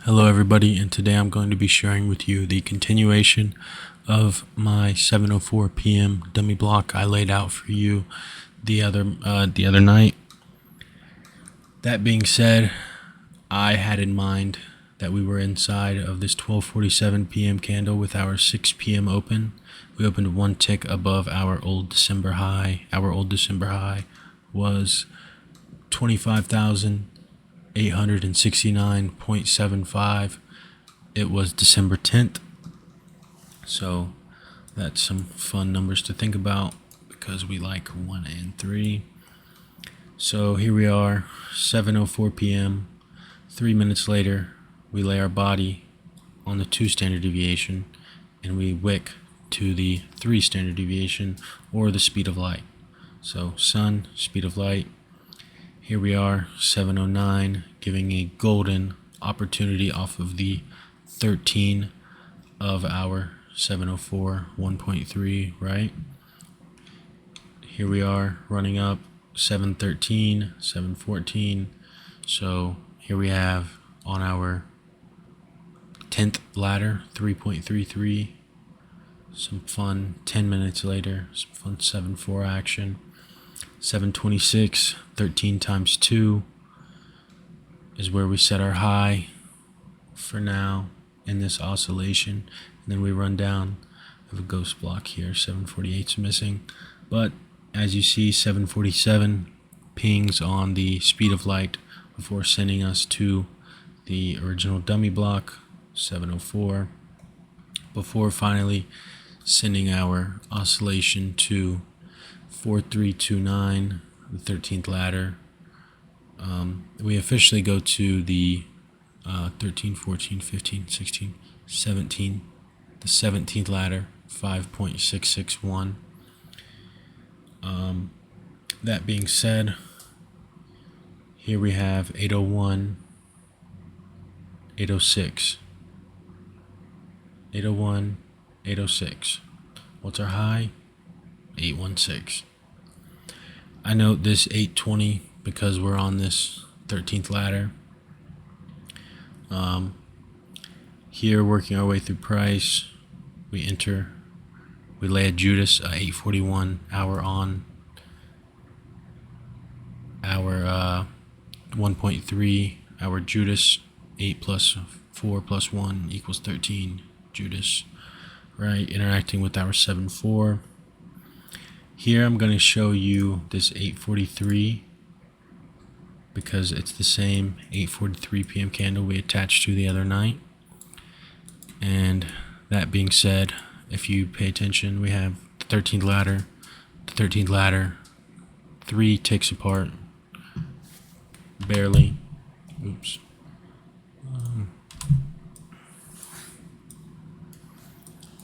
Hello everybody, and today I'm going to be sharing with you the continuation of my 7:04 p.m. dummy block I laid out for you the other night. That being said, I had in mind that we were inside of this 12:47 p.m. candle with our 6 p.m. open. We opened one tick above our old December high. Our old December high was 25,869.75. It was December 10th. So that's some fun numbers to think about because we like 1 and 3. So here we are, 7:04 p.m. 3 minutes later, we lay our body on the 2 standard deviation and we wick to the 3 standard deviation or the speed of light. So sun, speed of light. Here we are, 7:09, giving a golden opportunity off of the 13 of our 7:04, 1.3, right? Here we are running up 7:13, 7:14. So here we have on our 10th ladder, 3.33. Some fun 10 minutes later, some fun 7:4 action. 7:26, 13 times 2 is where we set our high for now in this oscillation. And then we run down. I have a ghost block here, 748's missing. But as you see, 747 pings on the speed of light before sending us to the original dummy block, 704, before finally sending our oscillation to 4329, the 13th ladder. We officially go to the 13, 14, 15, 16, 17, the 17th ladder, 5.661. That being said, here we have 801, 806, 801, 806. What's our high? 816. I note this 820 because we're on this 13th ladder. Here, working our way through price, we lay a Judas 841 hour on our 1.3, our Judas 8 plus 4 plus 1 equals 13 Judas, right? Interacting with our 7.4. Here I'm going to show you this 8:43 because it's the same 8:43 p.m. candle we attached to the other night. And that being said, if you pay attention, we have the 13th ladder, 3 ticks apart, barely. Oops.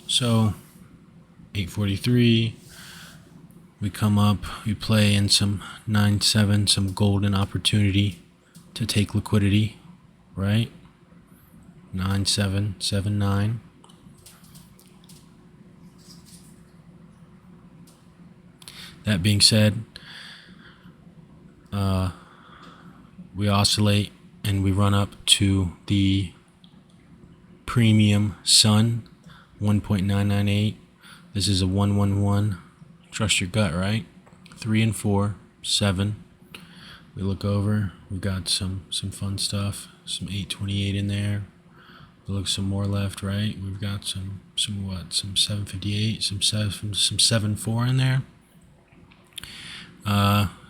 So 8:43. We come up, we play in some 9-7, some golden opportunity to take liquidity, right? 9-7, 7-9. That being said, we oscillate and we run up to the premium sun, 1.998. This is a 111. Trust your gut, right? 3 and 4, 7. We look over. We've got some fun stuff. Some 828 in there. We look some more left, right? We've got some 758, some 74 in there.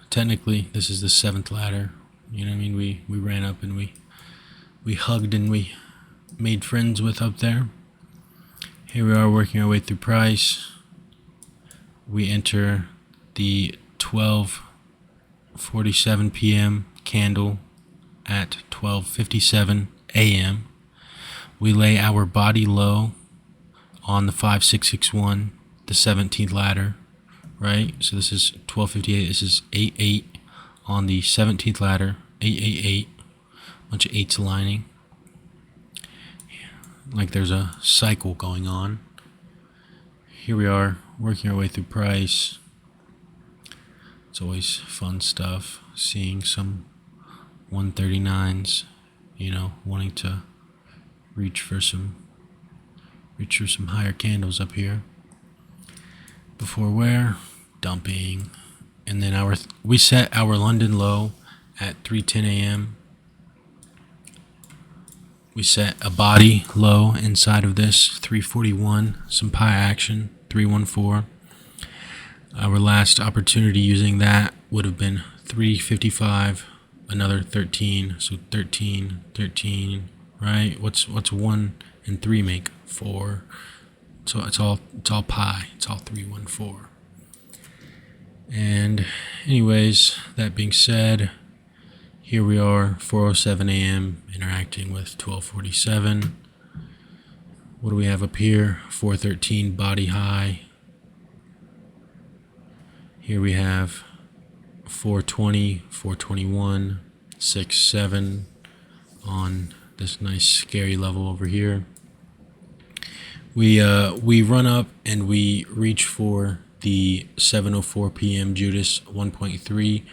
Technically, this is the 7th ladder. You know what I mean? We ran up and we hugged and we made friends with up there. Here we are working our way through price. We enter the 12:47 p.m. candle at 12:57 a.m. We lay our body low on the 5661, the 17th ladder, right? So this is 12:58. This is 88 on the 17th ladder, 888. Bunch of 8s aligning. Like there's a cycle going on. Here we are, working our way through price. It's always fun stuff, seeing some 139s, wanting to reach for some higher candles up here before where dumping. And then we set our London low at 3:10 a.m. We set a body low inside of this 341, some pie action 314. Our last opportunity using that would have been 355, another 13, so 13, 13, right? What's 1 and 3 make? 4. So it's all pi. It's all 314. And anyways, that being said, here we are, 4:07 a.m. interacting with 1247. What do we have up here? 413 body high. Here we have 420, 421, 6, 7 on this nice scary level over here. We run up and we reach for the 7:04 p.m. Judas 1.3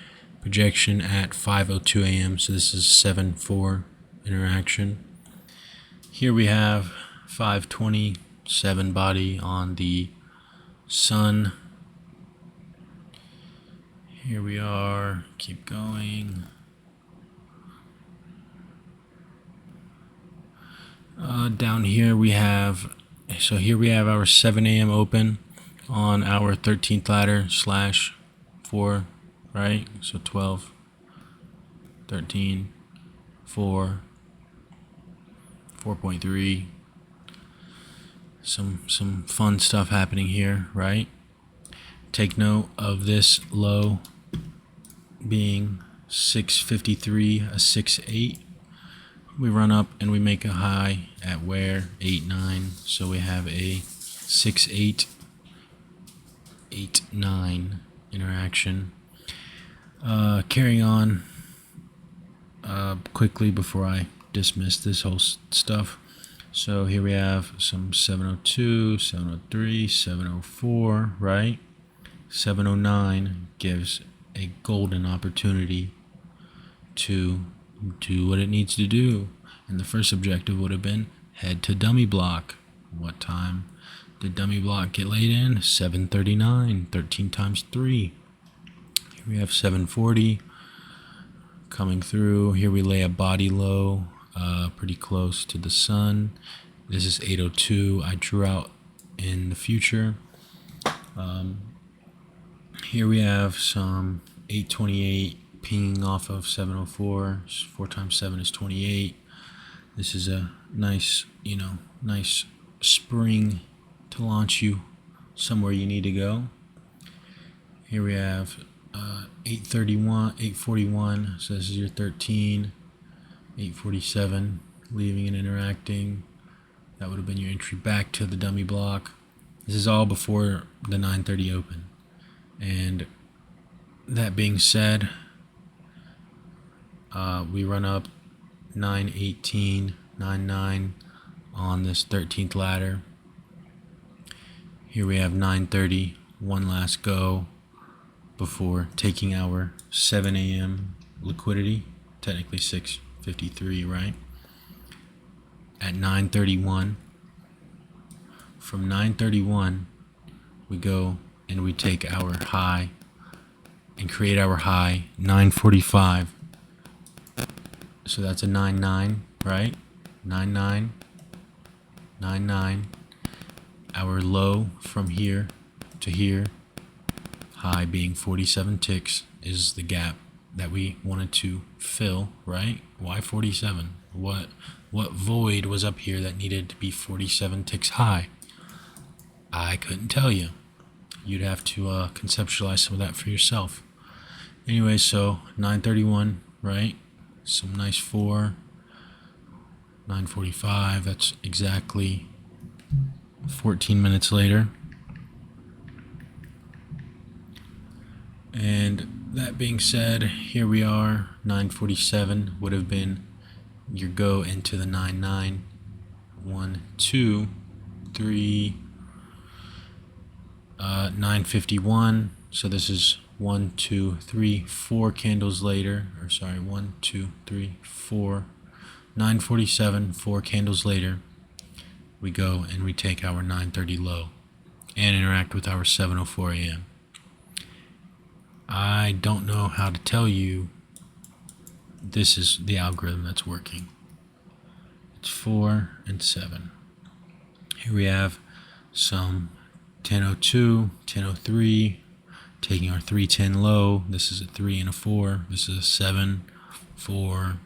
projection at 5:02 a.m. So this is 7-4 interaction. Here we have 527 body on the sun. Here we are, keep going. Down here we have, here we have our 7 a.m. open on our 13th ladder /4, right? So 12, 13, 4, 4.3. Some fun stuff happening here, right? Take note of this low being 653, a 6.8. We run up and we make a high at where 8.9. So we have a 6.8, 8.9 interaction. Carrying on quickly before I dismiss this whole stuff. So here we have some 702, 703, 704, right? 709 gives a golden opportunity to do what it needs to do. And the first objective would have been head to dummy block. What time did dummy block get laid in? 7:39, 13 times 3. Here we have 740 coming through. Here we lay a body low pretty close to the sun. This is 802. I drew out in the future. Here we have some 828 pinging off of 704. 4 times 7 is 28. This is a nice spring to launch you somewhere you need to go. Here we have 831, 841. So this is your 13. 847, leaving and interacting. That would have been your entry back to the dummy block. This is all before the 9:30 open. And that being said, we run up 9:18, 9:9 on this 13th ladder. Here we have 9:30, one last go before taking our 7 a.m. liquidity, technically 6:53, right? At 9:31. From 9:31, we go and we take our high and create our high 9:45. So that's a 9.9, right? 9.9, 9.9. Our low from here to here, high being 47 ticks, is the gap that we wanted to fill, right? Why 47? What void was up here that needed to be 47 ticks high? I couldn't tell you. You'd have to conceptualize some of that for yourself. Anyway, so 9:31, right? Some nice 4. 9:45, that's exactly 14 minutes later. And that being said, here we are. 9:47 would have been your go into the 9.9. 1, 2, 3, 9:51. So this is 1, 2, 3, 4 candles later. Or sorry, 1, 2, 3, 4. 9:47, 4 candles later, we go and we take our 9:30 low and interact with our 7:04 a.m. I don't know how to tell you this is the algorithm that's working. It's 4 and 7. Here we have some 10:02, 10:03, taking our 310 low. This is a 3 and a 4. This is a 7, 4.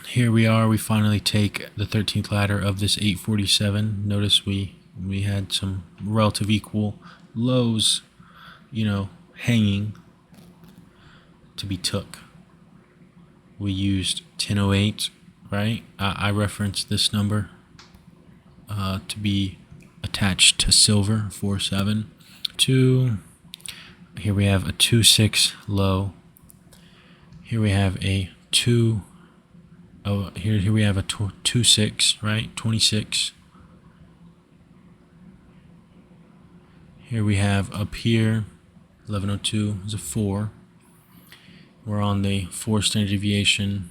Here we are. We finally take the 13th ladder of this 847. Notice we had some relative equal lows, hanging to be took. We used 10:08, right? I referenced this number to be attached to silver, 472. Here we have a 2.6 low. Here we have a 2. Oh, here we have a 2.6, right? 26. Here we have up here 1102 is a 4. We're on the 4 standard deviation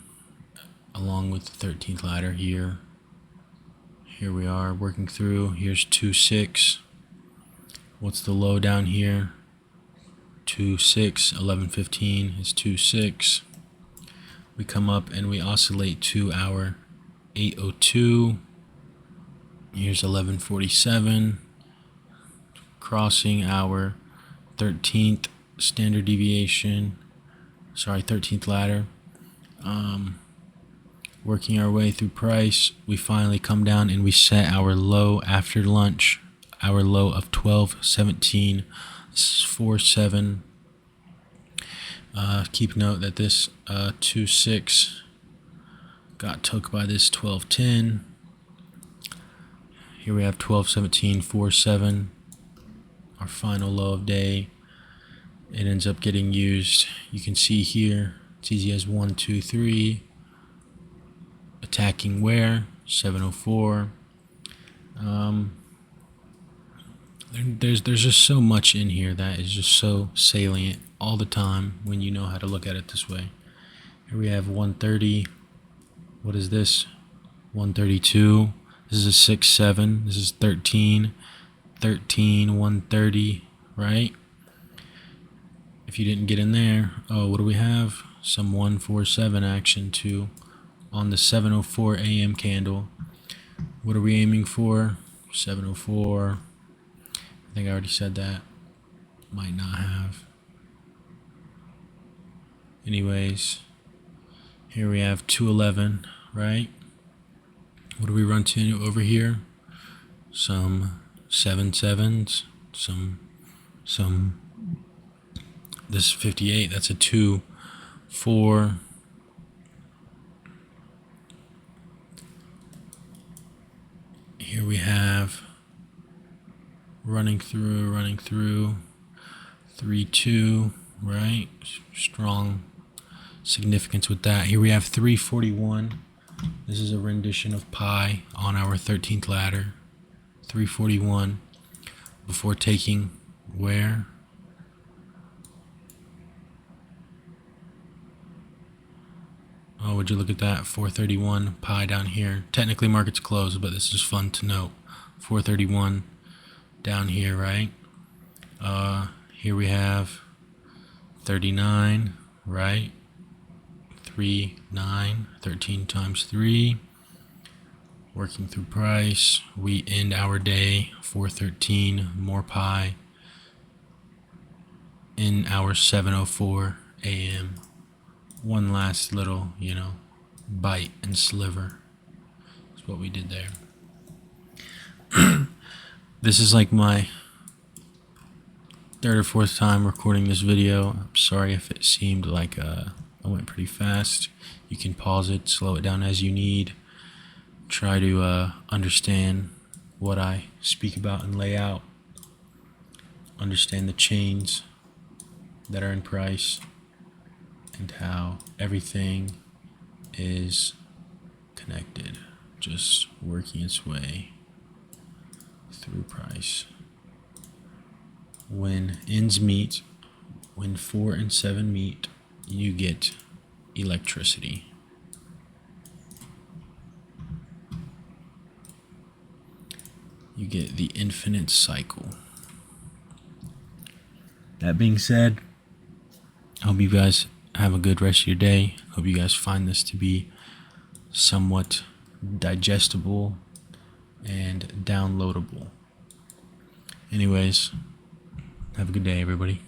along with the 13th ladder here. Here we are working through. Here's 2.6. What's the low down here? 2.6. 1115 is 2.6. We come up and we oscillate to our 802. Here's 1147. Crossing our 13th standard deviation. 13th ladder. Working our way through price. We finally come down and we set our low after lunch. Our low of 12.17. This is 4.7. Keep note that this 2.6 got took by this 12.10. Here we have 12.17, 4.7. Our final low of day. It ends up getting used. You can see here it's easy as 1, 2, 3. Attacking where? 704. There's just so much in here that is just so salient all the time when you know how to look at it this way. Here we have 130. What is this? 132. This is a 6, 7. This is 13. 13, 130, right? If you didn't get in there, what do we have? Some 147 action too on the 7:04 a.m. candle. What are we aiming for? 7:04. I think I already said that. Might not have. Anyways, here we have 211, right? What do we run to over here? Some 7.7s, some this is 58, that's a 2, 4. Here we have running through 3, 2, right? Strong significance with that. Here we have 341. This is a rendition of pi on our 13th ladder. 341 before taking where? Oh, would you look at that? 431 pi down here. Technically market's closed, but this is fun to note. 431 down here, right? Here we have 39, right? 3, 9, 13 times 3. Working through price. We end our day 413, more pi in our 7:04 a.m. One last little, bite and sliver. That's what we did there. This is like my third or fourth time recording this video. I'm sorry if it seemed like I went pretty fast. You can pause it, slow it down as you need. Try to understand what I speak about and lay out. Understand the chains that are in price and how everything is connected, just working its way through price. When ends meet, when 4 and 7 meet, you get electricity. you get the infinite cycle. That being said, I hope you guys have a good rest of your day. Hope you guys find this to be somewhat digestible and downloadable. Anyways, have a good day, everybody.